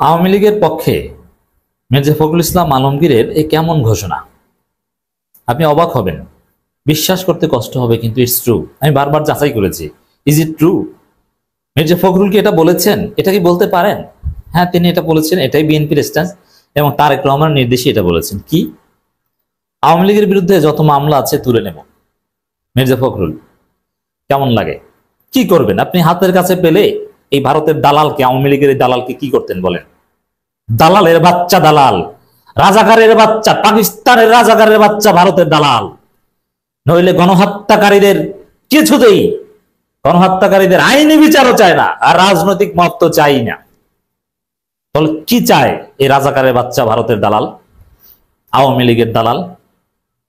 আওয়ামী লীগের পক্ষে মির্জা ফখরুল ইসলাম আলমগীরের এই কেমন ঘোষণা, আপনি অবাক হবেন, বিশ্বাস করতে কষ্ট হবে, কিন্তু ইটস ট্রু। আমি বারবার যাচাই করেছি, is it true? Mirza Fakhrul কি এটা বলেছেন? এটা কি বলতে পারেন? হ্যাঁ, তিনি এটা বলেছেন, এটাই বিএনপির স্ট্যান্স এবং তারেক রহমানের নির্দেশে এটা বলেছেন। কি? আওয়ামী লীগের বিরুদ্ধে যত মামলা আছে তুলে নেব। মির্জা ফখরুল কেমন লাগে? কি করবেন আপনি? হাতের কাছে পেলে এই ভারতের দালালকে, আওয়ামী লীগের এই দালালকে কি করতেন বলেন? দালালের বাচ্চা দালাল, রাজাকারের বাচ্চা, পাকিস্তানের রাজাকারের বাচ্চা, ভারতের দালাল। নইলে গণহত্যাকারীদের কিছুতেই, গণহত্যাকারীদের আইনি বিচারও চায় না, আর রাজনৈতিক মত তো চাই না। তাহলে কি চায় এই রাজাকারের বাচ্চা, ভারতের দালাল, আওয়ামী লীগের দালাল?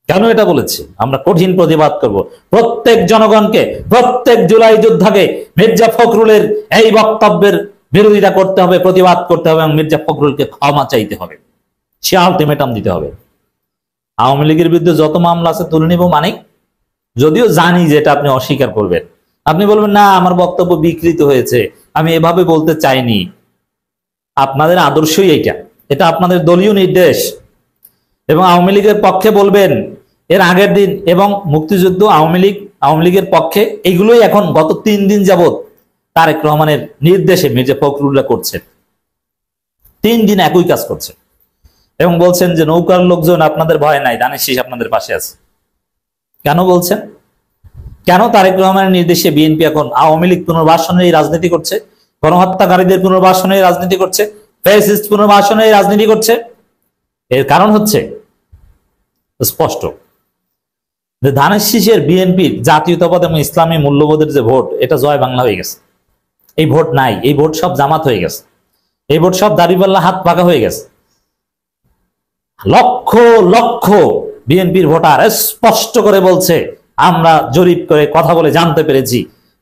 কেন এটা বলেছে? আমরা কঠিন প্রতিবাদ করব। প্রত্যেক জনগণকে, প্রত্যেক জুলাই যোদ্ধাকে মির্জা ফখরুলের এই বক্তব্যের বিরোধিতা করতে হবে, প্রতিবাদ করতে হবে এবং মির্জা ফখরুলকে ক্ষমা চাইতে হবে, সে আলটিমেটাম দিতে হবে। আওয়ামী লীগের বিরুদ্ধে যত মামলা আছে তুলে নিব, মানে যদিও জানি যে এটা আপনি অস্বীকার করবেন, আপনি বলবেন না আমার বক্তব্য বিকৃত হয়েছে, আমি এভাবে বলতে চাইনি। আপনাদের আদর্শই এইটা, এটা আপনাদের দলীয় নির্দেশ। এবং আওয়ামী লীগের পক্ষে বলবেন এর আগের দিন, এবং মুক্তিযুদ্ধ, আওয়ামী লীগের পক্ষে, এগুলোই এখন গত 3 দিন যাবত তারেক রহমানের নির্দেশে মির্জা ফখরুলরা করছেন। 3 দিন একই কাজ করছে এবং বলছেন যে নৌকার লোকজন আপনাদের ভয় নাই, ধানের শীষ আপনাদের পাশে আছে। কেন বলছেন? কেন তারেক রহমানের নির্দেশে বিএনপি এখন আওয়ামী লীগ পুনর্বাসনের রাজনীতি করছে, গণহত্যাকারীদের পুনর্বাসনের রাজনীতি করছে, ফ্যাসিস্ট পুনর্বাসনের রাজনীতি করছে? এর কারণ হচ্ছে স্পষ্ট, যে ধানের শীষের বিএনপির জাতীয়তাবাদ এবং ইসলামী মূল্যবোধের যে ভোট, এটা জয় বাংলা হয়ে গেছে। এই ভোট নাই, এই ভোট সব জামাত হয়ে গেছে, এই ভোট সব দাড়িপাল্লা হাত পাকা হয়ে গেছে। লক্ষ লক্ষ বিএনপির ভোটার স্পষ্ট করে বলছে, আমরা জরিপ করে কথা বলে জানতে পেরেছি,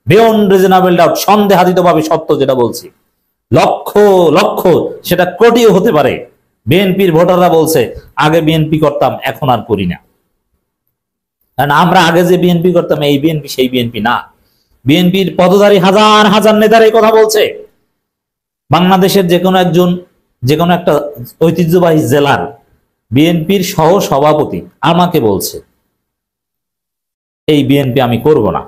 বিয়ন্ড রিজনেবল ডাউট, সন্দেহাতীতভাবে সত্য যেটা বলছি, লক্ষ লক্ষ, সেটা কোটিও হতে পারে, বিএনপির ভোটাররা বলছে আগে বিএনপি করতাম, এখন আর করি না। কারণ আমরা আগে যে বিএনপি করতাম, এই বিএনপি সেই বিএনপি না। বিএনপির পদধারী হাজার হাজার নেতার এই কথা বলছে। বাংলাদেশের যে কোনো একটা ঐতিহ্যবাহী জেলার বিএনপির সহ সভাপতি আমাকে বলছে এই বিএনপি আমি করব না,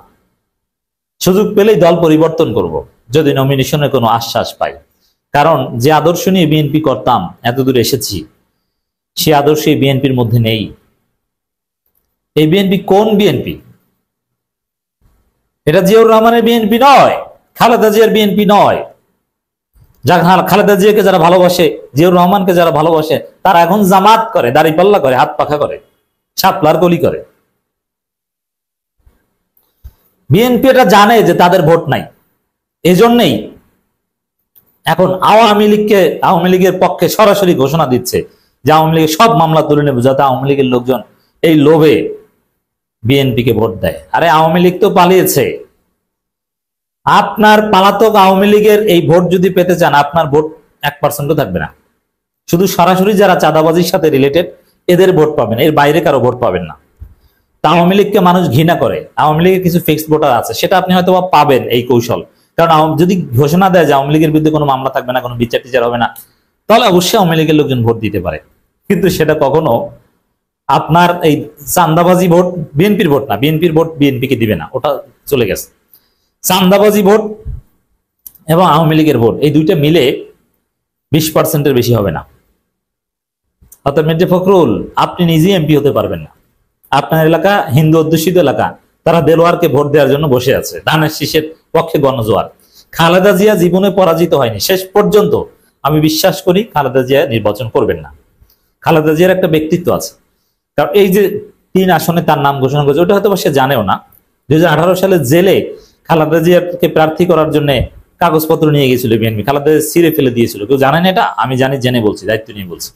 সুযোগ পেলেই দল পরিবর্তন করব যদি নমিনেশনের কোনো আশ্বাস পাই। কারণ যে আদর্শ নিয়ে বিএনপি করতাম, এতদূর এসেছি, সে আদর্শ এই বিএনপির মধ্যে নেই। এই বিএনপি কোন বিএনপি? এটা জিয়াউর রহমানের বিএনপি নয়, খালেদা জিয়ার বিএনপি নয়। খালেদা জিয়াকে যারা ভালোবাসে, জিয়াউর রহমানকে যারা ভালোবাসে, তারা এখন জামাত করে, দাড়িপাল্লা করে, হাত পাখা করে, শাপলার কলি করে। বিএনপি এটা জানে যে তাদের ভোট নাই, এজন্যই এখন আওয়ামী লীগের পক্ষে সরাসরি ঘোষণা দিচ্ছে যে আওয়ামী লীগের সব মামলা তুলে নেবে, যাতে আওয়ামী লীগের লোকজন এই লোভে বিএনপিকে ভোট দেয়। আরে আওয়ামী লীগ তো পালিয়েছে। আপনার পালাতক আওয়ামী লীগের এই ভোট যদি পেতে চান, আপনার ভোট 1% থাকবে না। শুধু সরাসরি যারা চাঁদাবাজির সাথে রিলেটেড, এদের ভোট পাবেন, এর বাইরে কারো ভোট পাবেন না। তা আওয়ামী লীগকে মানুষ ঘৃণা করে, আওয়ামী লীগের কিছু ফিক্সড ভোটার আছে, সেটা আপনি হয়তো পাবেন এই কৌশল। কারণ যদি ঘোষণা দেয় যে আওয়ামী লীগের বিরুদ্ধে কোনো মামলা থাকবে না, কোনো বিচার টিচার হবে না, তাহলে অবশ্যই আওয়ামী লীগের লোকজন ভোট দিতে পারে। কিন্তু সেটা কখনো আপনার এই চাঁদাবাজি ভোট, বিএনপির ভোট না, বিএনপির ভোট বিএনপিকে দিবে না, ওটা চলে গেছে। চাঁদাবাজি ভোট এবং আওয়ামী লীগের ভোট, এই দুইটা মিলে 20%-এর বেশি হবে না। অর্থাৎ মির্জা ফখরুল, আপনি নিজেই এমপি হতে পারবেন না। আপনার এলাকা হিন্দু অধ্যুষিত এলাকা, তারা দেলোয়ারকে ভোট দেওয়ার জন্য বসে আছে, ধানের শীষের পক্ষে গণজোয়ার। খালেদা জিয়া জীবনে পরাজিত হয়নি, শেষ পর্যন্ত আমি বিশ্বাস করি খালেদা জিয়া নির্বাচন করবেন না। খালেদা জিয়ার একটা ব্যক্তিত্ব আছে, কারণ এই যে 3 আসনে তার নাম ঘোষণা করেছে, ওটা হয়তো সে জানেও না। 2018 সালে জেলে খালেদা জিয়াকে প্রার্থী করার জন্য কাগজপত্র নিয়ে গেছিল বিএনপি, খালেদা জিয়া ছিঁড়ে ফেলে দিয়েছিল। কেউ জানেন এটা? আমি জানি, জেনে বলছি, দায়িত্ব নিয়ে বলছি।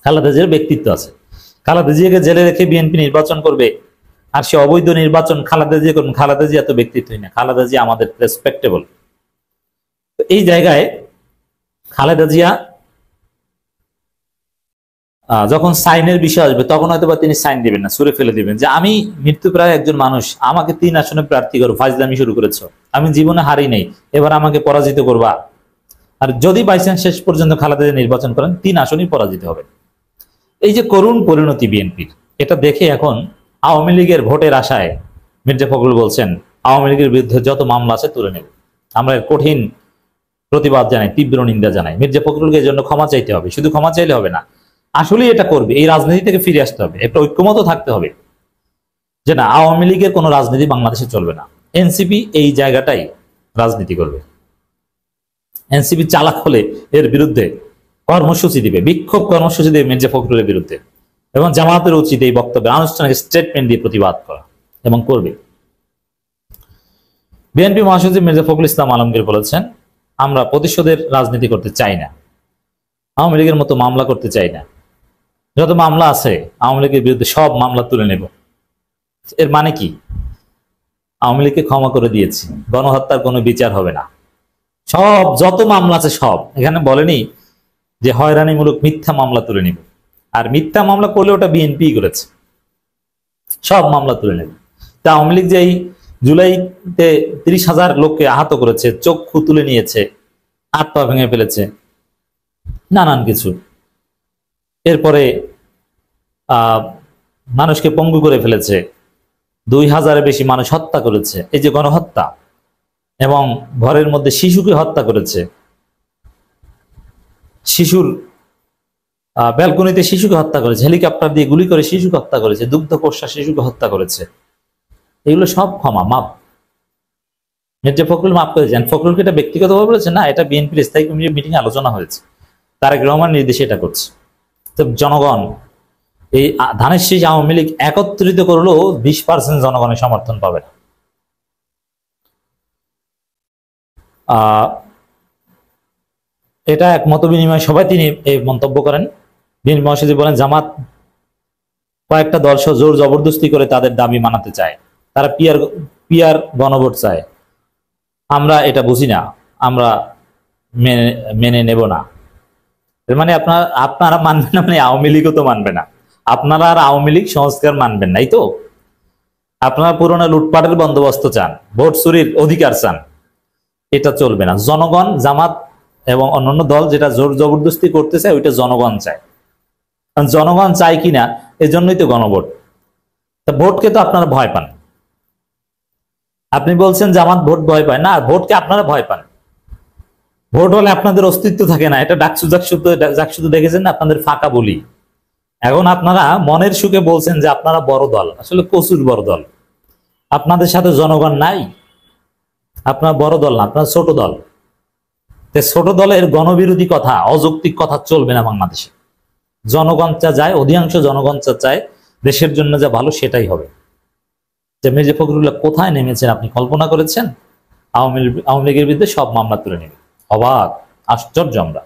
খালেদা জিয়ার ব্যক্তিত্ব আছে, খালেদা জিয়াকে জেলে রেখে বিএনপি নির্বাচন করবে, আর সে অবৈধ নির্বাচন খালেদা জিয়া করবেন। খালেদা জিয়া তো ব্যক্তিত্বই না, খালেদা জিয়া আমাদের রেসপেক্টেবল। এই জায়গায় খালেদা জিয়া যখন সাইনের বিষয় আসবে, তখন হয়তো বা তিনি সাইন দিবেন না, ছুড়ে ফেলে দিবেন যে আমি মৃত্যুপ্রায় একজন মানুষ, আমাকে 3 আসনে প্রার্থী করো, ফাজলামি শুরু করেছো, আমি জীবনে হারি নেই, এবার আমাকে পরাজিত করবা। আর যদি বাইচান্স শেষ পর্যন্ত খালেদা জিয়া নির্বাচন করেন 3 আসনই পরাজিত হবে। এই যে করুণ পরিণতি বিএনপির, এটা দেখে এখন আওয়ামী লীগের ভোটের আশায় মির্জা ফখরুল বলছেন আওয়ামী লীগের বিরুদ্ধে যত মামলা আছে তুলে নেব। আমরা এর কঠিন প্রতিবাদ জানাই, তীব্র নিন্দা জানাই। মির্জা ফখরুলকে এর জন্য ক্ষমা চাইতে হবে, শুধু ক্ষমা চাইলে হবে না, আসলেই এটা করবে। এই রাজনীতি থেকে ফিরে আসতে হবে, একটা ঐক্যমত থাকতে হবে যে না, আওয়ামী লীগের কোনো রাজনীতি বাংলাদেশে চলবে না। এনসিপি এই জায়গাটাই রাজনীতি করবে। এনসিপি চালাক হলে এর বিরুদ্ধে কর্মসূচি দিবে, বিক্ষোভ কর্মসূচি দিবে মির্জা ফখরুলের বিরুদ্ধে, এবং জামায়াতের উচিত এই বক্তব্যে আনুষ্ঠানিক স্টেটমেন্ট দিয়ে প্রতিবাদ করা, এবং করবে। বিএনপি মহাসচিব মির্জা ফখরুল ইসলাম আলমগীর বলেছেন, আমরা প্রতিশোধের রাজনীতি করতে চাই না, আওয়ামী লীগের মতো মামলা করতে চাই না। যত মামলা আছে আওয়ামী লীগের বিরুদ্ধে সব মামলা তুলে নেব। এর মানে কি? আওয়ামী লীগকে ক্ষমা করে দিয়েছি, গণহত্যার কোনো বিচার হবে না, সব যত মামলা আছে সব। এখানে বলেনি যে হয়রানিমূলক মিথ্যা মামলা তুলে নিব, আর মিথ্যা মামলা করলে ওটা বিএনপি করেছে, সব মামলা তুলে নেবে। তা আওয়ামী লীগ যে এই জুলাইতে 30,000 লোককে আহত করেছে, চক্ষু তুলে নিয়েছে, হাত পা ভেঙে ফেলেছে, নানান কিছু, এরপরে মানুষকে পঙ্গু করে ফেলেছে, 2,000-এর বেশি মানুষ হত্যা করেছে, এই যে গণহত্যা, এবং ঘরের মধ্যে শিশুকে হত্যা করেছে, শিশুর ব্যালকনিতে শিশুকে হত্যা করেছে, হেলিকপ্টার দিয়ে গুলি করে শিশুকে হত্যা করেছে, দুগ্ধ পোষ্যা শিশুকে হত্যা করেছে, এগুলো সব ক্ষমা, মাপ। মির্জা ফখরুল মাপ করেছেন। ফখরুলকে এটা ব্যক্তিগতভাবে বলেছেন না, এটা বিএনপির স্থায়ী কমিটির মিটিং আলোচনা হয়েছে, তারেক রহমান নির্দেশে এটা করছে। তো জনগণ, এই ধানের শীষ আওয়ামী লীগ একত্রিত করলেও 20% জনগণের সমর্থন পাবে না। এটা এক মত বিনিময় সবাই তিনি এই মন্তব্য করেন। বিএনপি মহাসচিব বলেন, জামাত কয়েকটা দল জোর জবরদস্তি করে তাদের দাবি মানাতে চায়, তারা পিয়ার গণভোট চায়। আমরা এটা বুঝি না, আমরা মেনে নেব না। এর মানে আপনারা মানবেন না, মানে আওয়ামী লীগও তো মানবে না। আপনারা আর আওয়ামী লীগ সংস্কার মানবেন নাই তো? আপনারা পুরনো লুটপাটের বন্দোবস্ত চান, ভোট চুরির অধিকার চান, এটা চলবে না। জনগণ, জামাত এবং অন্যান্য দল যেটা জোর জবরদস্তি করতে চায় ওইটা জনগণ চায়। জনগণ চায় কিনা, এজন্যই তো গণভোট। তা ভোটকে তো আপনারা ভয় পান। আপনি বলছেন জামাত ভোট ভয় পায় না, ভোটকে আপনারা ভয় পান। ভোট হলে আপনাদের অস্তিত্ব থাকে না, এটা ডাকসুতে দেখেছেন না, আপনাদের ফাঁকা বলি। এখন আপনারা মনের সুখে বলছেন যে আপনারা বড় দল, আসলে প্রচুর বড় দল। আপনাদের সাথে জনগণ নাই, আপনারা বড় দল না, আপনারা ছোট দল। ছোট দলের গণবিরোধী কথা, অযৌক্তিক কথা চলবে না বাংলাদেশে। জনগণ যা যায়, অধিকাংশ জনগণ যা চায়, দেশের জন্য যা ভালো সেটাই হবে। যে মির্জা ফখরুল্লাহ কোথায় নেমেছেন আপনি কল্পনা করেছেন? আওয়ামী লীগের বিরুদ্ধে সব মামলা তুলে নেবে। অবাক, আশ্চর্য আমরা।